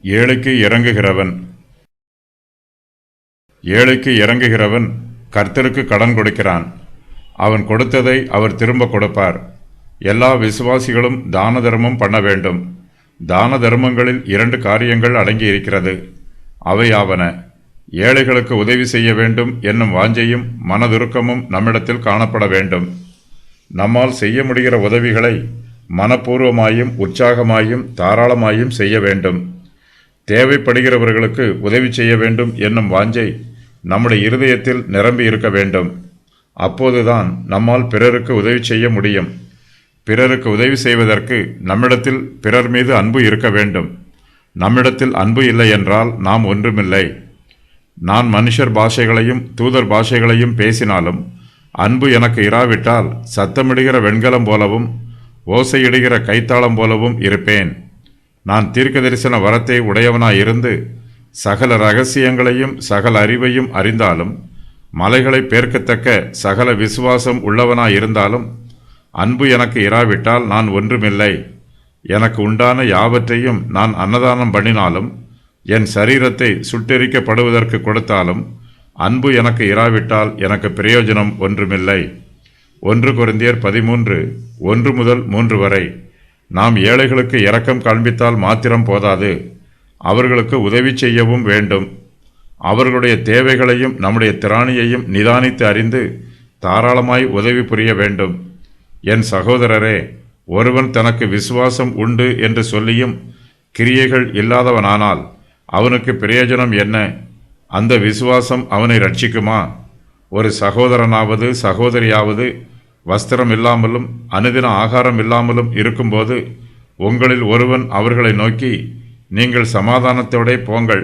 ஏழைக்கு இறங்குகிறவன். ஏழைக்கு இறங்குகிறவன் கர்த்தருக்கு கடன் கொடுக்கிறான். அவன் கொடுத்ததை அவர் திரும்ப கொடுப்பார். எல்லா விசுவாசிகளும் தான தர்மம் பண்ண வேண்டும். தான தர்மங்களில் 2 காரியங்கள் அடங்கி இருக்கிறது. அவையாவன: ஏழைகளுக்கு உதவி செய்ய வேண்டும் என்னும் வாஞ்சையும் மனதுருக்கமும் நம்மிடத்தில் காணப்பட வேண்டும். நம்மால் செய்ய முடிகிற உதவிகளை மனப்பூர்வமாயும் உற்சாகமாயும் தாராளமாயும் செய்ய வேண்டும். தேவைப்படுகிறவர்களுக்கு உதவி செய்ய வேண்டும் என்னும் வாஞ்சை நம்முடைய இருதயத்தில் நிரம்பி இருக்க வேண்டும். அப்போதுதான் நம்மால் பிறருக்கு உதவி செய்ய முடியும். பிறருக்கு உதவி செய்வதற்கு நம்மிடத்தில் பிறர் மீது அன்பு இருக்க வேண்டும். நம்மிடத்தில் அன்பு இல்லை என்றால் நாம் ஒன்றுமில்லை. நான் மனுஷர் பாஷைகளையும் தூதர் பாஷைகளையும் பேசினாலும் அன்பு எனக்கு இராவிட்டால் சத்தமிடுகிற வெண்கலம் போலவும் ஓசையிடுகிற கைத்தாளம் போலவும் இருப்பேன். நான் தீர்க்க தரிசன வரத்தை உடையவனாயிருந்து சகல ரகசியங்களையும் சகல அறிவையும் அறிந்தாலும் மலைகளை பேர்க்கத்தக்க சகல விசுவாசம் உள்ளவனாயிருந்தாலும் அன்பு எனக்கு இராவிட்டால் நான் ஒன்றுமில்லை. எனக்கு உண்டான யாவற்றையும் நான் அன்னதானம் பண்ணினாலும் என் சரீரத்தை சுட்டெரிக்கப்படுவதற்கு கொடுத்தாலும் அன்பு எனக்கு இராவிட்டால் எனக்கு பிரயோஜனம் ஒன்றுமில்லை. 1 கொரிந்தியர் 13:1-3 வரை. நாம் ஏழைகளுக்கு இரக்கம் காண்பித்தால் மாத்திரம் போதாது, அவர்களுக்கு உதவி செய்யவும் வேண்டும். அவர்களுடைய தேவைகளையும் நம்முடைய திராணியையும் நிதானித்து அறிந்து தாராளமாய் உதவி புரிய வேண்டும். என் சகோதரரே, ஒருவன் தனக்கு விசுவாசம் உண்டு என்று சொல்லியும் கிரியைகள் இல்லாதவனானால் அவனுக்கு பிரயோஜனம் என்ன? அந்த விசுவாசம் அவனை ரட்சிக்குமா? ஒரு சகோதரனாவது சகோதரியாவது வஸ்திரம் இல்லாமலும் அனுதின ஆகாரம் இல்லாமலும் இருக்கும்போது உங்களில் ஒருவன் அவர்களை நோக்கி, நீங்கள் சமாதானத்தோடே போங்கள்,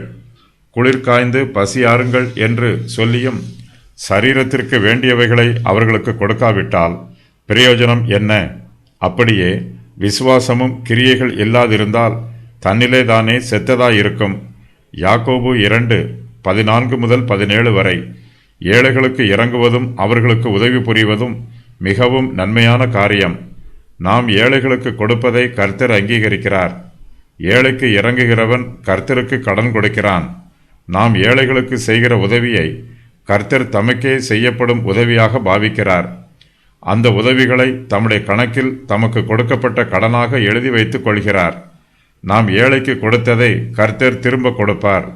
குளிர் காய்ந்து பசியாருங்கள் என்று சொல்லியும் சரீரத்திற்கு வேண்டியவைகளை அவர்களுக்கு கொடுக்காவிட்டால் பிரயோஜனம் என்ன? அப்படியே விசுவாசமும் கிரியைகள் இல்லாதிருந்தால் தன்னிலே தானே செத்ததாயிருக்கும். யாக்கோபு 2:14-17 வரை. ஏழைகளுக்கு இறங்குவதும் அவர்களுக்கு உதவி புரிவதும் மிகவும் நன்மையான காரியம். நாம் ஏழைகளுக்கு கொடுப்பதை கர்த்தர் அங்கீகரிக்கிறார். ஏழைக்கு இறங்குகிறவன் கர்த்தருக்கு கடன் கொடுக்கிறான். நாம் ஏழைகளுக்கு செய்கிற உதவியை கர்த்தர் தமக்கே செய்யப்படும் உதவியாக பாவிக்கிறார். அந்த உதவிகளை தம்முடைய கணக்கில் தமக்கு கொடுக்கப்பட்ட கடனாக எழுதி வைத்துக் கொள்கிறார். நாம் ஏழைக்கு கொடுத்ததை கர்த்தர் திரும்ப கொடுப்பார்.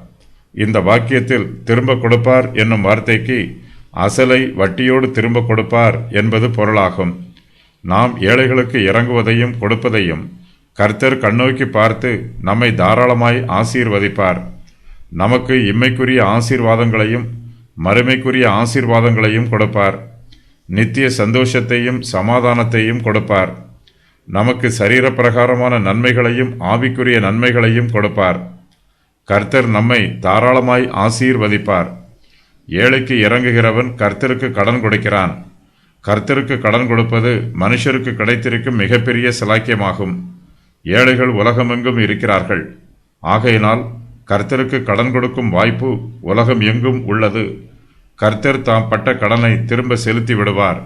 இந்த வாக்கியத்தில் திரும்ப கொடுப்பார் என்னும் வார்த்தைக்கு அசலை வட்டியோடு திரும்ப கொடுப்பார் என்பது பொருளாகும். நாம் ஏழைகளுக்கு இறங்குவதையும் கொடுப்பதையும் கர்த்தர் கண்ணோக்கி பார்த்து நம்மை தாராளமாய் ஆசீர்வதிப்பார். நமக்கு இம்மைக்குரிய ஆசீர்வாதங்களையும் மறுமைக்குரிய ஆசீர்வாதங்களையும் கொடுப்பார். நித்திய சந்தோஷத்தையும் சமாதானத்தையும் கொடுப்பார். நமக்கு சரீரப்பிரகாரமான நன்மைகளையும் ஆவிக்குரிய நன்மைகளையும் கொடுப்பார். கர்த்தர் நம்மை தாராளமாய் ஆசீர்வதிப்பார். ஏழைக்கு இறங்குகிறவன் கர்த்தருக்கு கடன் கொடுக்கிறான். கர்த்தருக்கு கடன் கொடுப்பது மனுஷருக்கு கிடைத்திருக்கும் மிகப்பெரிய சிலாக்கியமாகும். ஏழைகள் உலகமெங்கும் இருக்கிறார்கள். ஆகையினால் கர்த்தருக்கு கடன் கொடுக்கும் வாய்ப்பு உலகம் எங்கும் உள்ளது. கர்த்தர் தாம் பட்ட கடனை திரும்ப செலுத்தி விடுவார்.